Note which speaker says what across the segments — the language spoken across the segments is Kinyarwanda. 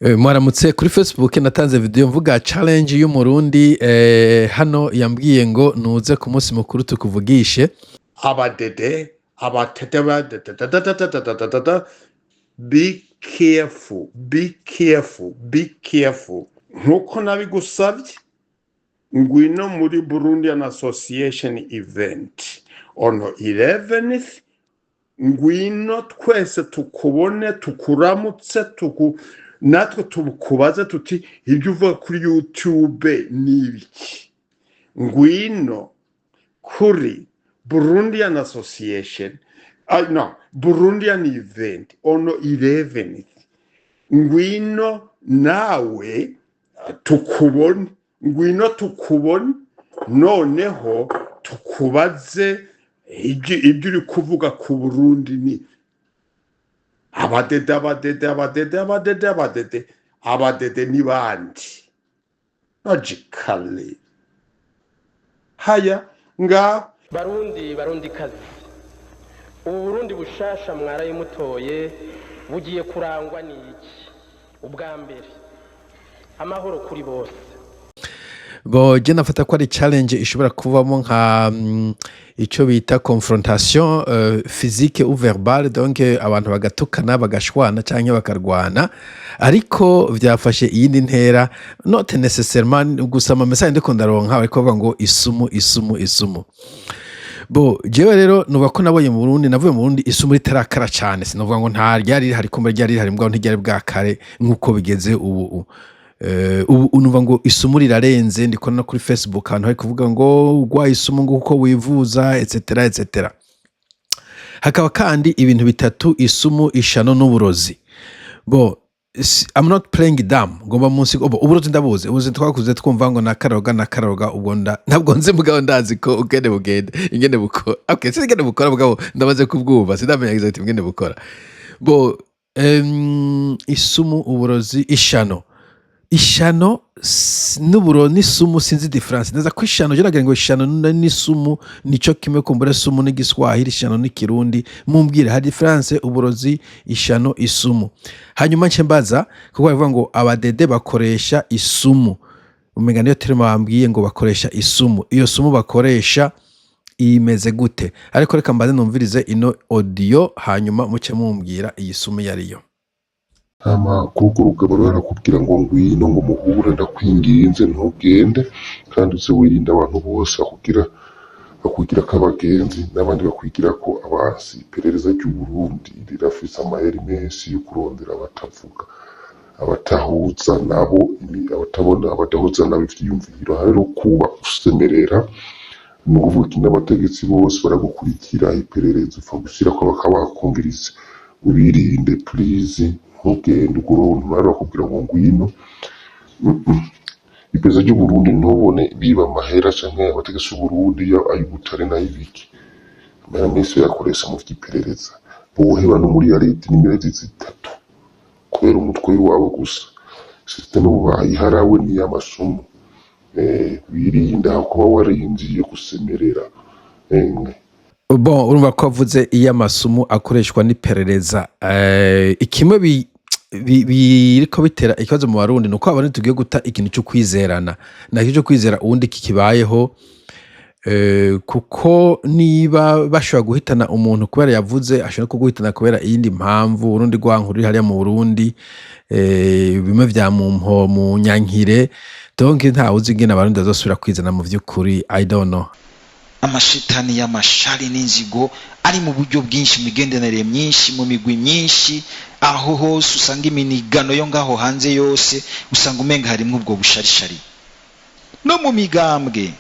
Speaker 1: Mwaramutse kuri Facebook natanze video mvuga challenge y'umurundi hano yambwiye ngo nuze ku munsi mukuru tukuvugishe
Speaker 2: abadede be careful nkuko nabigusabye ngwino muri Burundian Association event on 11th ngwino twese tukubone tukuramutse natwe tukubaze tuti ibyo uva kuri YouTube nibiki ngwino kuri Burundian Association Burundian event on 11th ngwino nawe tukubone ngwino tukubone noneho tukubaze ibyo uri kuvuga ku Burundi ni abadede ni bandi logically haya nga
Speaker 3: barundi kazi ubu Burundi bushasha mwaraye mutoye bugiye kurangwa n'iki ubwa mbere amahoro kuri bose
Speaker 1: je nafata ko ari challenge ishobora kuvamo nka icyo bita confrontation physique ou verbale donc abantu bagatukana bagashwana cyangwa bakarwana ariko vyafashe iyindi ntera not necessairement gusama message ndiko ndaronka ariko bavuga ngo isumu jewe rero nuba ko nabonye mu Burundi navuye mu Burundi isumu ritarakara cyane sinavuga ngo nta ryari hari kumbe ryari hari mbwa ntiryari bwakare nkuko bigeze ubu unuva ngo isumu rirarenze ndiko no kuri Facebook ahantu hari kuvuga ngo ugwa isumu ngo uko wivuza etc. Hakaba kandi ibintu bitatu isumu ishano n'uburozi I'm not playing dumb ngomba munsi uburozi ndabuze ubuze twakuze twumva ngo nakaroga ubwo ntabwo nzi mugabo ndazi ko ugende bugende ingene bukora okay singene bukora mugabo ndabaze kubwumva sindamenya exactly ingene bukora isumu uburozi ishano n'uburo n'isumu sinzi difference neza ko ishano je nagira ngo ishano n'isumu nico kimwe kumbura sumu n'igiswahili ishano n'ikirundi mumbwire hari difference uburozi ishano isumu hanyuma nce mbaza kuko bavuga ngo abadede bakoresha isumu umenga niyo terima bambwiye ngo bakoresha isumu iyo sumu bakoresha imeze gute ariko reka mbaze numvirize ino audio hanyuma muce mumbwira iyi sumu yariyo
Speaker 4: kuko rugabo barakubwira ngo ngwino ngo muhure ndakwinginze ntugende kandi uze wirinda abantu bose akugira kabagenzi n'abandi bakwigira ko abasi iperereza ry'u Burundi rirafise amaheri menshi yo kurondera abatavuga abatahuza nabo abatahuza nabo ivyiyumviro rero kuba usemerera mu kuvuga n'abategetsi bose baragukurikira iperereza upfa gushyira ko bakabakumviriza ubirinde please ntugende ugurontu barakubwira ngo ngwino iperereza ry'u Burundi ntubone biba amahera canke abategetsi b'u Burundi ay'ubutare n'ay'ibiki amahera yakoresha mu vy'iperereza boheba no muri ya leta n'imirezi zitatu kubera umutwe wawe gusa system bayiharawe ni y'amasumu wirinda kuba warinjiye gusemerera
Speaker 1: urumva ko avuze iyo amasumu akoreshwa n'iperereza ikimwe biriko bitera ikibazo mu Barundi nuko abantu tugiye guta ikintu cyo kwizerana nacyo cyo kwizera uwundi kikibayeho kuko niba bashobora guhitana umuntu kubera yavuze ashobora kuguhitana kubera iyindi mpamvu urundi rwankuru hariya mu Burundi bimwe vya mu nyankire donc nta uzi ingene Abarundi bazosubira kwizana mu vy'ukuri I don't know
Speaker 5: amashitani y'amashari n'inzigo ari mu buryo bwinshi migenderanire myinshi mu migwi myinshi aho hose usanga iminigano yo ngaho hanze yose usanga umenga harimo ubwo busharishari no mu migambwe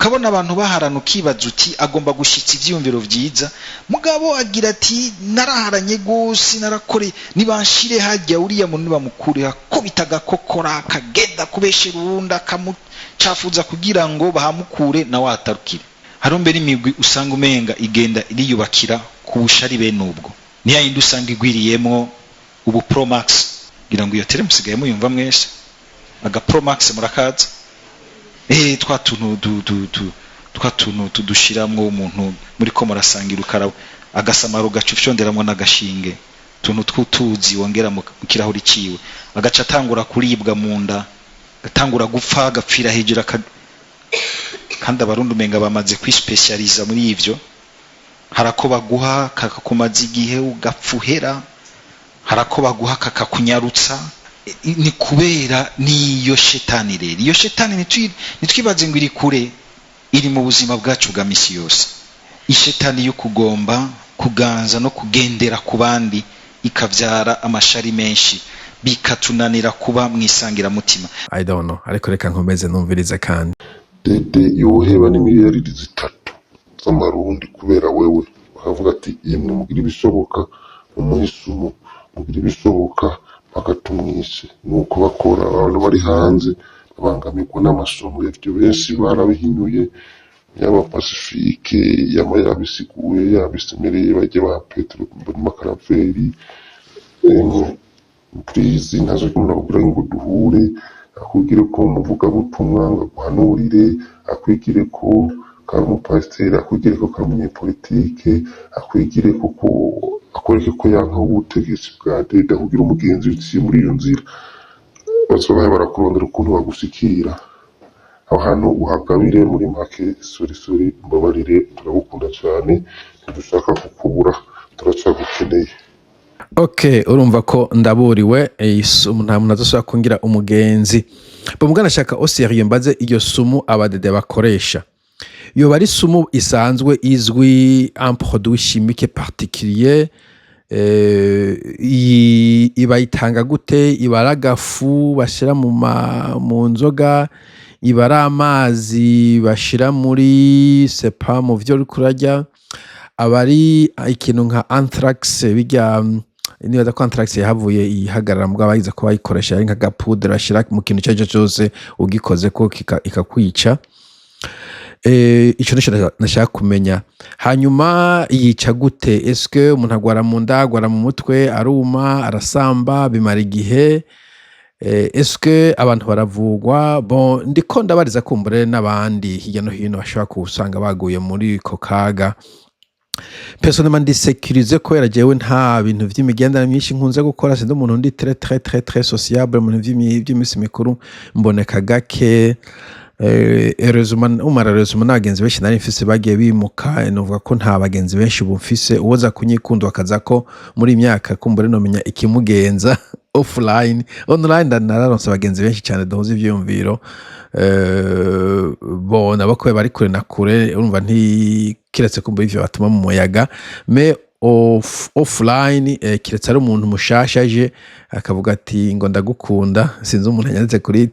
Speaker 5: kabona abantu baharana ukibaza uti agomba gushitsa ivyumviro vyiza mugabo agira ati naraharanye gose narakore nibanshire hajya uriya muntu bamukure ko bitagakokora kagenda kubeshera urunda kamucafuza kugira ngo bahamukure na watarukire harombe n'imigwi usanga umenga igenda iriyubakira ku bushari bene ubwo ni yindi usanga igwiriyemo ubu Pro Max gira ngo iyo tere musigaye muyumva mwese aga Pro Max murakaza twatuntu tudushiramwo umuntu muri ko murasangira ukarawe agasamaro gacufyonderamwo n'agashinge tuntu tw'utuzi wongera mu kirahuri ciwe, agaca atangura kuribwa mu nda, gatangura gupfa, agapfira hejuru kandi abarundi umenga bamaze kwispecializa muri ivyo. Harako baguha kakakumaza igihe ugapfuhera, harako baguha kakakunyarutsa. Ni kubera niyo shetani rero. Iyo shetani nitwibaze ngo iri kure, iri mu buzima bwacu bwa misi yose. Ishetani yo kugomba kuganza no kugendera ku bandi ikavyara amashari menshi, bikatunanira kuba mwisangira mutima.
Speaker 1: I don't know, ariko reka nkomeze numvirize kandi
Speaker 4: dede yoheba n'imiliyaridi 3 z'amarundi kubera wewe bakavuga ati yemwe mugira ibishoboka umuhisumo, mugira ibishoboka bagatumwishe. Nuko bakora abantu bari hanze babangamirwa n'amasomo y'ivyo, benshi barabihinuye, yaba Pacifique yabisiguye yabisemereye bajye ba Petro Makaraveri krizi nazo kugira ngo duhure, akugire ko muvuga butumwa ngo guhanurire, akwigire ko kari umupasiteri, akwigire ko kari umunyepolitike, akwigire ko akoreke ko yanka ubutegetsi bwa dede, kugira umugenzi wiciye muri iyo nzira bazobaye barakurondera ukuntu bagushikira aho hantu uhagabire. Muri make sori mbabarire, turagukunda cyane, ntidushaka kukubura, turacagukeneye.
Speaker 1: Okay, urumva ko ndaburiwe, nta muntu azosubira kungira umugenzi. Bamugana shaka oseriye mbaze iyo sumu abadede bakoresha. Yo bari sumu isanzwe izwi un produit chimique particulier, ibayitanga gute? Ibara gafu bashira mu nzoga, ibara amazi bashira muri sepa mu vyo kurarya, abari ikintu nka anthrax bijya nibaza ko anthrax yahavuye ihagarara mbwa bayiza ko bayikoresha ari nka gapudra bashira mu kintu cyaje cyose ugikoze ko ikakwica. Ico nisho nashaka kumenya. Hanyuma yica gute? Eske umuntu agwara mu nda, agwara mu mutwe, aruma, arasamba, bimara igihe? Eske abantu baravugwa? Bon, ndiko ndabariza kumbure n'abandi hirya no hino bashaka kusanga baguye muri ko kaga. Personnellement ndisekurize ko yarajewe nta bintu vy'imigendana myinshi nkunze gukora, sindi umuntu ndi très sociable mu vy'imisi mikuru, mboneka gake. Heureusement n'abagenzi benshi nari mfise bagiye bimuka, novuga ko nta bagenzi benshi bumfise. Uwoza kunyikunda akaza ko muri imyaka kumbure no menya ikimugenza offline. Online nararonse abagenzi benshi cyane duhuza ivyumviro, bona bakoye bari kure na kure, urumva ntikiretse kumbura ivyo batuma mu muyaga. Mais offline kiretse ari umuntu mushasha aje akavuga ati ngo ndagukunda, sinzi umuntu yanditse kuri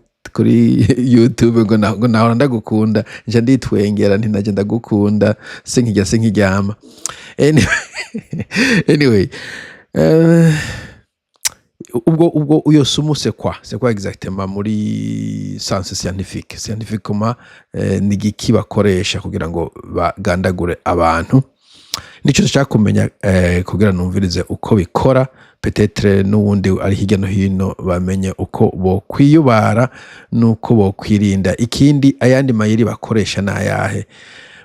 Speaker 1: YouTube ngo nahora ndagukunda, nje nditwengera nti naje ndagukunda sinkiryama. Anyway, ubwo uyo sumu c'est quoi exactement muri science scientifiquement, ni giki bakoresha kugira ngo bagandagure abantu? Nico nshaka kumenya kugira numvirize uko bikora, peut-être n'uwundi ari hirya no hino bamenye uko bo kwiyubara nuko bo kwirinda. Ikindi ayandi mayeri bakoresha nayahe?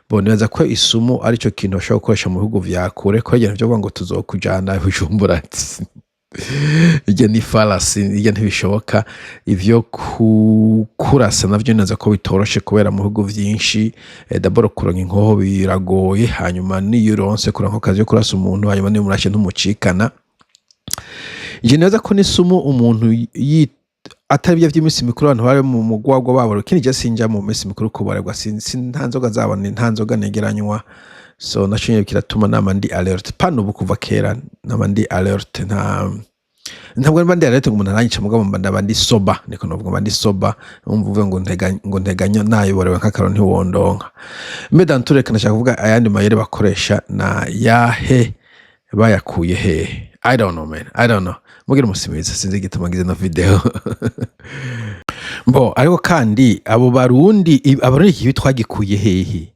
Speaker 1: Boneza ko isumu ari cyo kintu bashobora gukoresha mu bihugu vya kure, ko ibintu byo ngo tuzokujana Bujumbura ijya ni falasi, ijya ntibishoboka. Ivyo kurasa navyo neza ko bitoroshe kubera mu bihugu vyinshi. D'abord kuronka inkoho biragoye, hanyuma niyo uronse kuronka akazi yo kurasa umuntu, hanyuma niyo murashe ntumucikana. Je neza ko n'isumu umuntu atari bya vy'imisi mikuru abantu bari mu mugwagwa babo, kindi je sinja mu misi mikuru ko baregwa nta nzoga zabone, nta nzoga negeranywa. So nashonye kiratuma nama ndi alert pano bukuva kera, nama ndi alert, ntabwo mba ndi alert ngo umuntu aranyica mugabo mba ndabandi soba, niko novuga mba ndi soba, umvuve ngo nteganya nayoborewe nk'akaro ntiwondonka. Medanture kanashaka kuvuga ayandi mayere bakoresha na yahe, bayakuye he? I don't know man, I don't know. Mugira musimiza sinzi gituma ngize no video. Bo ariko kandi abo barundi iki twagikuye hehe?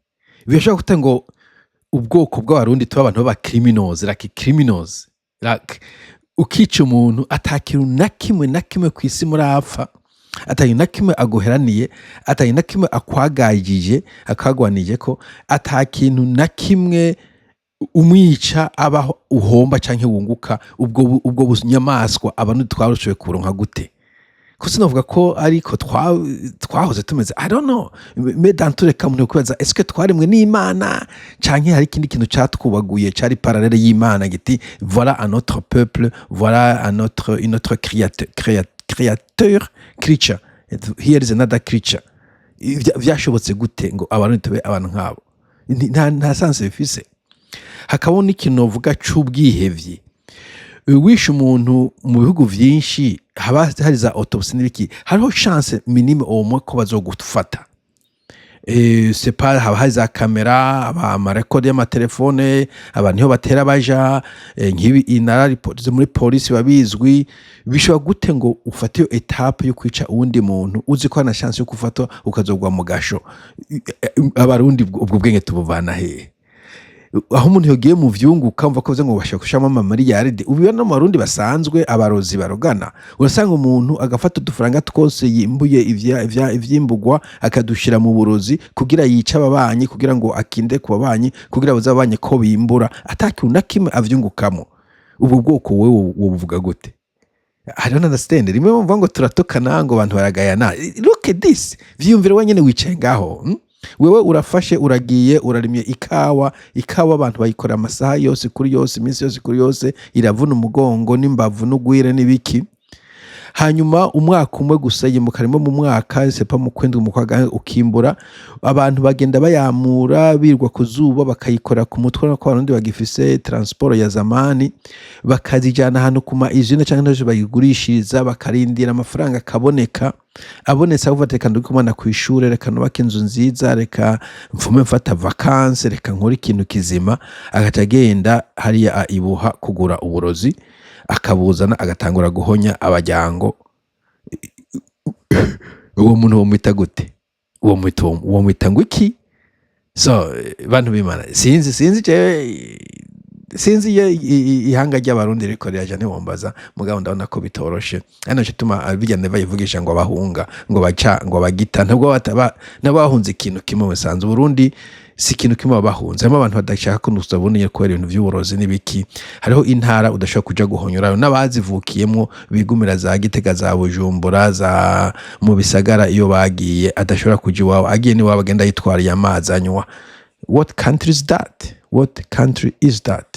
Speaker 1: Bishobora gute ngo ubwoko bw'abarundi tuba abantu baba criminals, like ukica umuntu atakintu na kimwe kwisi murapfa, atakintu na kimwe aguheraniye, atakintu na kimwe akwagajije, akagwanije ko atakintu na kimwe umwica abaho uhomba canke wunguka ubwo bunyamaswa abantu twarushoboye kuronka gute ko sinavuga ko ariko twahoze tumeze I don't know mais dans tous les cas umuntu kwibaza est-ce que twarimwe n'Imana canke hari ikindi kintu catwubaguye cari parallèle y'Imana giti voilà un autre peuple voilà une autre créateur creature here is another creature vyashobotse gute ngo abantu tube abantu nkabo nta sense bifise hakabona n'ikintu novuga c'ubwihevyi wishe umuntu mu bihugu vyinshi haba hari za autopsie n'ibiki hariho chance minime au moins ko bazogufata c'est pas haba hari za kamera amarekodi y'amatelefone abantu niho batera baja nk'ibi inararipoti muri polisi babizwi bishobora gute ngo ufate iyo etape yo kwica uwundi muntu uzi ko na chance yo kufatwa ukazogwa mu gasho abarundi ubwo bwenge tubuvana hehe aho umuntu yogiye mu vyungu ukamva ko ngo bashaka kushama amariyaride ubiya no marundi basanzwe abarozi barogana urasanga umuntu agafata udufaranga twose yimbuye ivyimbugwa akadushira mu burozi kugira yica ababanyi kugira ngo akinde ku babanyi kugira bazabanye ko bimbura atakintu nakimwe avyungukamo ubu bwoko wewe wobuvuga gute I don't understand rimwe mvuga ngo turatokana ngo abantu baragayana look at this vyiyumvire wenyene wicaye ngaho wewe urafashe uragiye urarimye ikawa abantu bayikora amasaha yose kuri yose iminsi yose kuri yose iravuna umugongo n'imbavu n'ugwire n'ibiki hanyuma umwaka umwe gusa yimukarimo mu mwaka sepa mu kwendwa mu kwaga ukimbura abantu bagenda bayamura birwa ku zuba bakayikora ku mutwe no kwa rundi bagifise transport ya zamani bakazijana hano kuma izina cyangwa naje bayigurishiriza bakarindira amafaranga kaboneka abonetse avuga ndi kumana ku ishure reka nubaka inzu nziza reka mfume mfata vacances reka nkora ikintu kizima agaca agenda hariya ibuha kugura uburozi akabuzana agatangura guhonya abajyango uwo muntu womwita gute uwo mwita ngo iki so bantu bimana sinzi ihanga ry'abarundi riko ryaje ntiwombaza mugabo ndabona ko bitoroshe hano cyatuma bijyane bayivugisha ngo abahunga ngo baca ngo bagita ntabwo n'abahunze ikintu kimwe musanze Burundi si ikintu kimwe bahunze harimo abantu badashaka ko nusabuniye ko ibintu by'uburozi n'ibiki hariho intara udashaka kuja guhonyura n'abazivukiyemo bigumira za Gitega za Bujumbura za mu bisagara iyo bagiye adashobora kuja iwabo agiye ni wabo agenda yitwariye amazi anywa what country is that